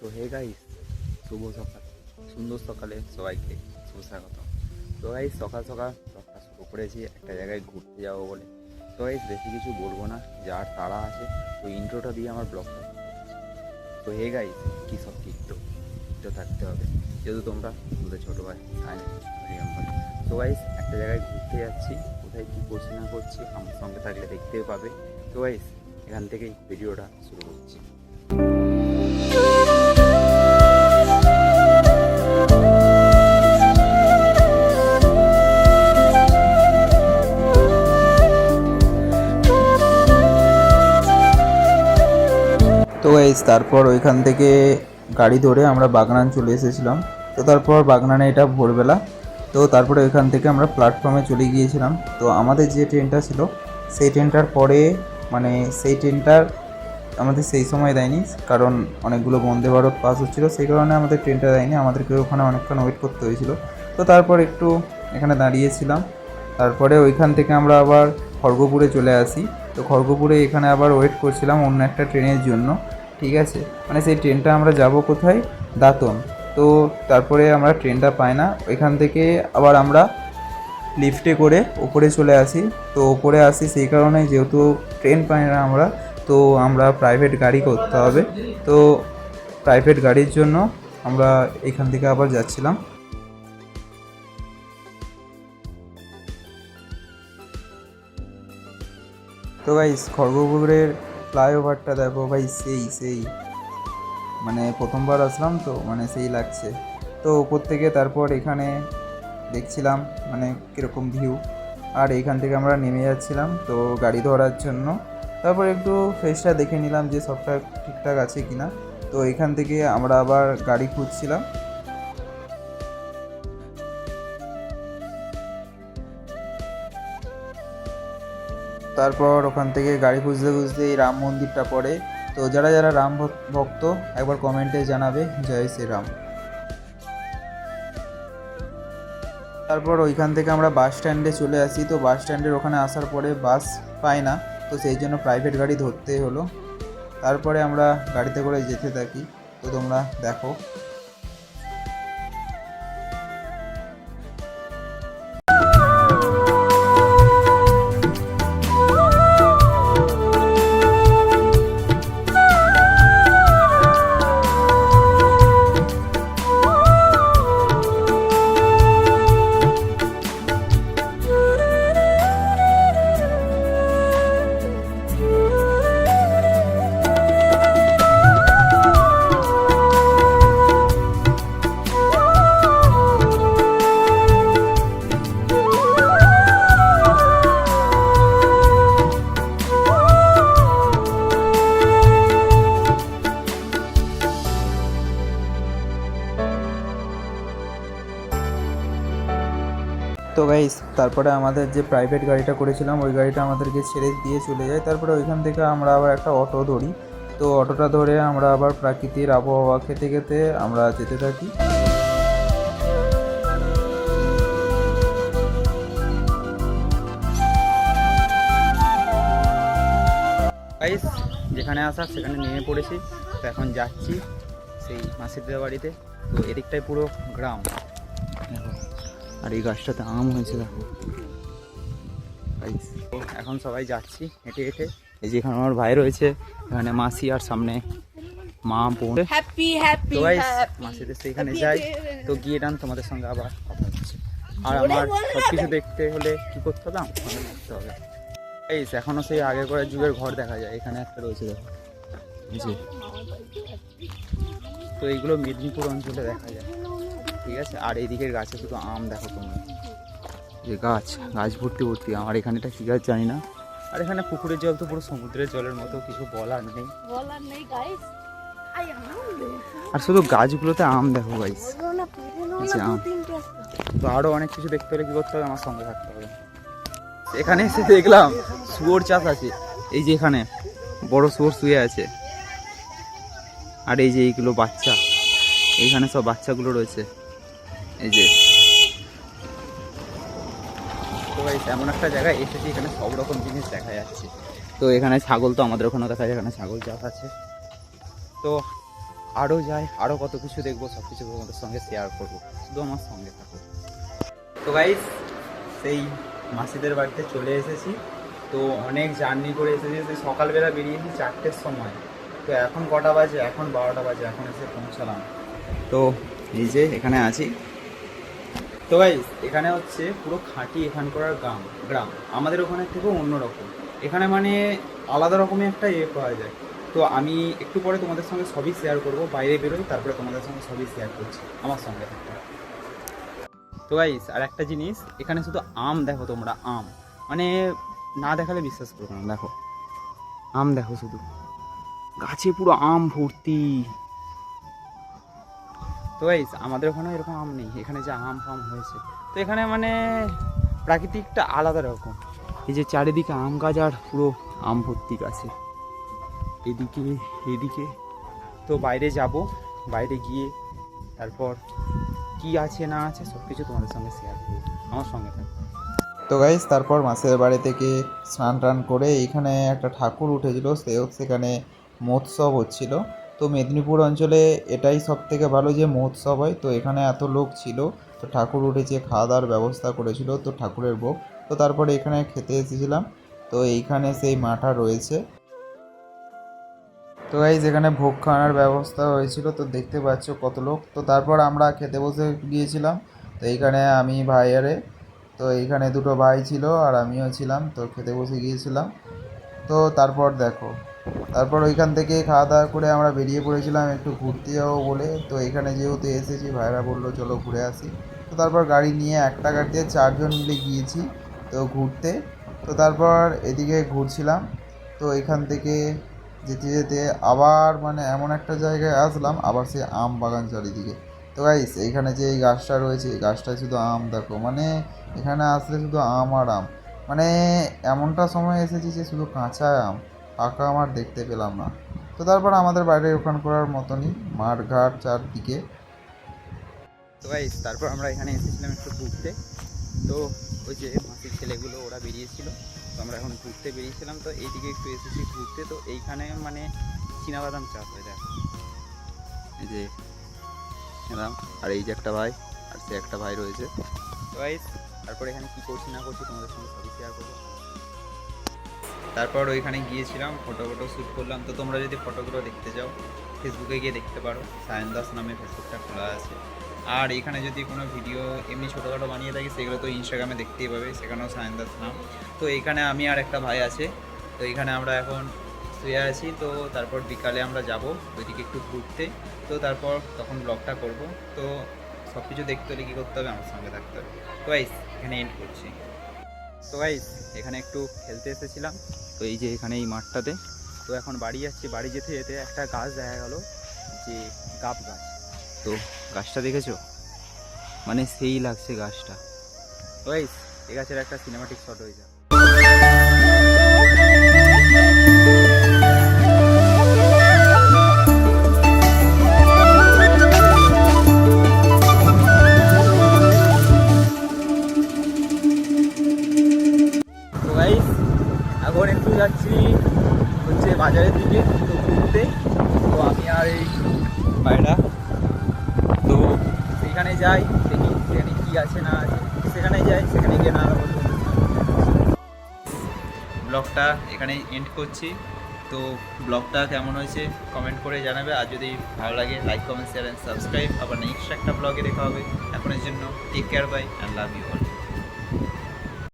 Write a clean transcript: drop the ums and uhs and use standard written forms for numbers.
তো hey guys, শুভ সকাল, সুন্দর সকালে সবাইকে সুস্বাগত। তো গাইস সকাল সকাল ব্লগটা শুরু করেছি একটা জায়গায় ঘুরতে যাবো বলে। তো গাইস বেশি কিছু বলবো না, যার তাড়া আছে তো ইন্ট্রোটা দিয়ে আমার ব্লগটা। তো হে গাইস, কী সব টিকটো থাকতে হবে, যেহেতু তোমরা তোমাদের ছোটো ভাই তো গাইস একটা জায়গায় ঘুরতে যাচ্ছি, কোথায় কী করছি না করছি আমার সঙ্গে থাকলে দেখতেই পাবে। তো গাইস এখান থেকেই ভিডিওটা শুরু করছি। তো গাইস তারপর ওইখান থেকে গাড়ি ধরে আমরা বাগনান চলে এসেছিলাম। তো তারপর বাগনানে এটা ভোরবেলা, তো তারপরে ওইখান থেকে আমরা প্ল্যাটফর্মে চলে গিয়েছিলাম। তো আমাদের যে ট্রেনটা ছিল সেই ট্রেনটার পরে মানে সেই ট্রেনটার আমাদের সেই সময় দেয়নি, কারণ অনেকগুলো বন্দে ভারত পাস হচ্ছিলো, সেই কারণে আমাদের ট্রেনটা দেয়নি, আমাদেরকে ওখানে অনেকক্ষণ ওয়েট করতে হয়েছিল। তো তারপর একটু এখানে দাঁড়িয়েছিলাম, তারপরে ওইখান থেকে আমরা আবার খড়গপুরে চলে আসি। তো খড়গপুরে এখানে আবার ওয়েট করছিলাম অন্য একটা ট্রেনের জন্য, ঠিক আছে, মানে সেই ট্রেনটা আমরা যাব কোথায়, দাঁতন। তো তারপরে আমরা ট্রেনটা পাই না, ওইখান থেকে আবার আমরা লিফটে করে ওপরে চলে আসি। তো ওপরে আসি সেই কারণে যেহেতু ট্রেন পাই না আমরা, তো আমরা প্রাইভেট গাড়ি করতে হবে। তো প্রাইভেট গাড়ির জন্য আমরা এখান থেকে আবার যাচ্ছিলাম। তো গাইস খড়গপুরের ফ্লাইওভারটা দেখো ভাই, সেই মানে প্রথমবার আসলাম তো মানে সেই লাগছে। তো ওপর থেকে তারপর এখানে দেখছিলাম মানে কীরকম ভিউ, আর এইখান থেকে আমরা নেমে যাচ্ছিলাম তো গাড়ি ধরার জন্য। তারপর একটু ফেসটা দেখে নিলাম যে সবটা ঠিকঠাক আছে কি না। তো এখান থেকে আমরা আবার গাড়ি খুঁজছিলাম। তারপর ওখান থেকে গাড়ি খুঁজতে খুঁজতে এই রাম মন্দিরটা পড়ে। তো যারা যারা রাম ভক্ত একবার কমেন্টে জানাবে জয় শ্রীরাম। তারপর ওইখান থেকে আমরা বাস স্ট্যান্ডে চলে আসি। তো বাস স্ট্যান্ডের ওখানে আসার পরে বাস পাই না, তো সেই জন্য প্রাইভেট গাড়ি ধরতে হলো। তারপরে আমরা গাড়িতে করে যেতে থাকি, তো তোমরা দেখো। তো গাইস তারপরে আমাদের যে প্রাইভেট গাড়িটা করেছিলাম ওই গাড়িটা আমাদেরকে ছেড়ে দিয়ে চলে যায়। তারপরে ওইখান থেকে আমরা আবার একটা অটো ধরি। তো অটোটা ধরে আমরা আবার প্রাকৃতিক আবহাওয়া খেতে খেতে আমরা যেতে থাকি। গাইস যেখানে আসার সেখানে নেমে পড়েছি, তো এখন যাচ্ছি সেই মাসিদের বাড়িতে। তো এদিকটাই পুরো গ্রাম দেখো, আর এই গাছটাতে আম হয়েছে দেখো। তো এখন সবাই যাচ্ছি হেঁটে হেঁটে, এই যে এখানে আমার ভাই রয়েছে, এখানে মাসি আর সামনে মা বোন। তো গাইস মাসিদের সেইখানে যাই, তো গিয়ে ডান তোমাদের সঙ্গে আবার কথা হচ্ছে। আর আমার সব কিছু দেখতে হলে কী করতে হবে, আমার সঙ্গে দেখতে হবে। গাইস এখনও সেই আগেকার যুগের ঘর দেখা যায়, এখানে একটা রয়েছে দেখো, এই যে। তো এইগুলো মেদিনীপুর অঞ্চলে দেখা যায়, ঠিক আছে। আর এইদিকের গাছে শুধু আম দেখো তোমরা, যে গাছ ভর্তি ভর্তি। আমার এখানেটা কী গাছ জানি না। আর এখানে পুকুরের জল তো পুরো সমুদ্রের জলের মতো, কিছু বলার নেই। আর শুধু গাছগুলোতে আম দেখো গাইস, আম। তো আরও অনেক কিছু দেখতে হলে কী করতে হবে, আমার সঙ্গে থাকতে হবে। এখানে এসে দেখলাম শুয়োর চাষ আছে, এই যে এখানে বড় শুয়োর শুয়ে আছে। আর এই যে এইগুলো বাচ্চা, এইখানে সব বাচ্চাগুলো রয়েছে, এই যে। তো গাইস এমন একটা জায়গায় এসেছি, এখানে সব রকম জিনিস দেখা যাচ্ছে। তো এখানে ছাগল, তো আমাদের ওখানেও দেখা যায়, এখানে ছাগল চাষ আছে। তো আরও যাই, আরও কত কিছু দেখবো, সব কিছু তোমাদের সঙ্গে শেয়ার করবো, শুধু আমার সঙ্গে থাকো। তো গাইস সেই মাসিদের বাড়িতে চলে এসেছি। তো অনেক জার্নি করে এসেছি, সেই সকালবেলা বেরিয়েছি 4টের সময়। তো এখন কটা বাজে, এখন 12টা বাজে, এখন এসে পৌঁছালাম। তো এই যে এখানে আছি। তো গাইস এখানে হচ্ছে পুরো খাঁটি এখানকার গ্রাম গ্রাম আমাদের ওখানের থেকেও অন্যরকম। এখানে মানে আলাদা রকমের একটা পাওয়া যায়। তো আমি একটু পরে তোমাদের সঙ্গে সবই শেয়ার করব, বাইরে বেরোই তারপরে তোমাদের সঙ্গে সবই শেয়ার করছি, আমার সঙ্গে থাকতে। তো গাইস আর একটা জিনিস, এখানে শুধু আম দেখো তোমরা, আম মানে না দেখালে বিশ্বাস করবে না। দেখো আম, দেখো শুধু গাছে পুরো আম ভর্তি। তো গাইস আমাদের ওখানেও এরকম আম নেই, এখানে যে আম ফাম হয়েছে। তো এখানে মানে প্রাকৃতিকটা আলাদা রকম। এই যে চারিদিকে আম গাছ আর পুরো আম ভর্তি গাছে, এদিকে এদিকে। তো বাইরে যাব, বাইরে গিয়ে তারপর কি আছে না আছে সব কিছু তোমাদের সঙ্গে শেয়ার করবো, আমার সঙ্গে থাকবে। তো গাইস তারপর মাসিদের বাড়ি থেকে স্নান টান করে এইখানে একটা ঠাকুর উঠেছিল, সেখানে মহোৎসব হচ্ছিল। তো মেদিনীপুর অঞ্চলে এটাই সব থেকে ভালো যে মহোৎসব হয়। তো এখানে এত লোক ছিল, তো ঠাকুর উঠেছে, খাওয়া দাওয়ার ব্যবস্থা করেছিল তো ঠাকুরের ভোগ। তো তারপরে এখানে খেতে এসেছিলাম। তো এইখানে সেই মাঠা রয়েছে। তো গাইস এখানে ভোগ খাওয়ানোর ব্যবস্থা হয়েছিল, তো দেখতে পাচ্ছ কত লোক। তো তারপর আমরা খেতে বসে গিয়েছিলাম। তো এইখানে আমি ভাই আরে, তো এইখানে দুটো ভাই ছিল আর আমিও ছিলাম, তো খেতে বসে গিয়েছিলাম। তো তারপর দেখো, তারপর ওইখান থেকে খাওয়া দাওয়া করে আমরা বেরিয়ে পড়েছিলাম একটু ঘুরতে যাবো বলে। তো এখানে যেহেতু এসেছি, ভাইরা বললো চলো ঘুরে আসি। তো তারপর গাড়ি নিয়ে একটা গাড়িতে 4জন মিলে গিয়েছি তো ঘুরতে। তো তারপর এদিকে ঘুরছিলাম। তো এখান থেকে যেতে যেতে আবার মানে এমন একটা জায়গায় আসলাম, আবার সে আম বাগান চারিদিকে। তো গাইস এইখানে যে এই গাছটা রয়েছে, এই গাছটায় শুধু আম দেখো, মানে এখানে আসলে শুধু আম আর আম। মানে এমনটা সময় এসেছি যে শুধু কাঁচা আম, পাকা আম আর দেখতে পেলাম না। তো তারপর আমাদের বাইরে ওখান করার মতনই মাঠ ঘাট চারদিকে। তো গাইস তারপর আমরা এখানে এসেছিলাম একটু ঘুরতে। তো ওই যে মাসির ছেলেগুলো ওরা বেরিয়েছিল, তো আমরা এখন ঘুরতে বেরিয়েছিলাম। তো এইদিকে একটু এসেছি ঘুরতে। তো এইখানে মানে চীনাবাদাম চাষ হয়ে যায়, এই যে এরকম। আর এই যে একটা ভাই, আর সে একটা ভাই রয়েছে। তো গাইস তারপর এখানে কী করছি না করছি তোমাদের সঙ্গে সবই শেয়ার করবো। তারপর ওইখানে গিয়েছিলাম, ফটো শ্যুট করলাম। তো তোমরা যদি ফটোগুলো দেখতে যাও ফেসবুকে গিয়ে দেখতে পারো, সায়ন দাস নামে ফেসবুকটা খোলা আছে। আর এখানে যদি কোনো ভিডিও এমনি ছোটোখাটো বানিয়ে থাকি সেগুলো তো ইনস্টাগ্রামে দেখতেই পাবে, সেখানেও সায়ন দাস নাম। তো এইখানে আমি আর একটা ভাই আছে। তো এইখানে আমরা এখন শুয়ে আছি। তো তারপর বিকালে আমরা যাব ওইদিকে একটু ঘুরতে। তো তারপর তখন ব্লগটা করব। তো সব কিছু দেখতে হলে কী করতে হবে, আমার সঙ্গে থাকতে হবে। তো গাইস এখানে এন্ড করছি। তো গাইস এখানে একটু খেলতে এসেছিলাম, তো এই যে এখানে এই মাঠটাতে। তো এখন বাড়ি যাচ্ছি, বাড়ি যেতে যেতে একটা গাছ দেখা গেল, যে গাব গাছ। তো গাছটা দেখেছো, মানে সেই লাগছে গাছটা। তো গাইস এই গাছের একটা সিনেমাটিক শট হয়ে যায়। তো গাইস এখন একটু যাচ্ছি হচ্ছে বাজারের দিকে তো ঘুরতে। তো আমি আর এই ভাইরা, তো সেখানে যাই, দেখি সেখানে কী আছে না আছে, সেখানে যাই, সেখানে গিয়ে নানা রকম ব্লগটা এখানেই এন্ড করছি। তো ব্লগটা কেমন হয়েছে কমেন্ট করে জানাবে, আর যদি ভালো লাগে like comment share and subscribe. আবার নেক্সট একটা ব্লগে দেখা হবে। এখনের জন্য take care, bye and love you all.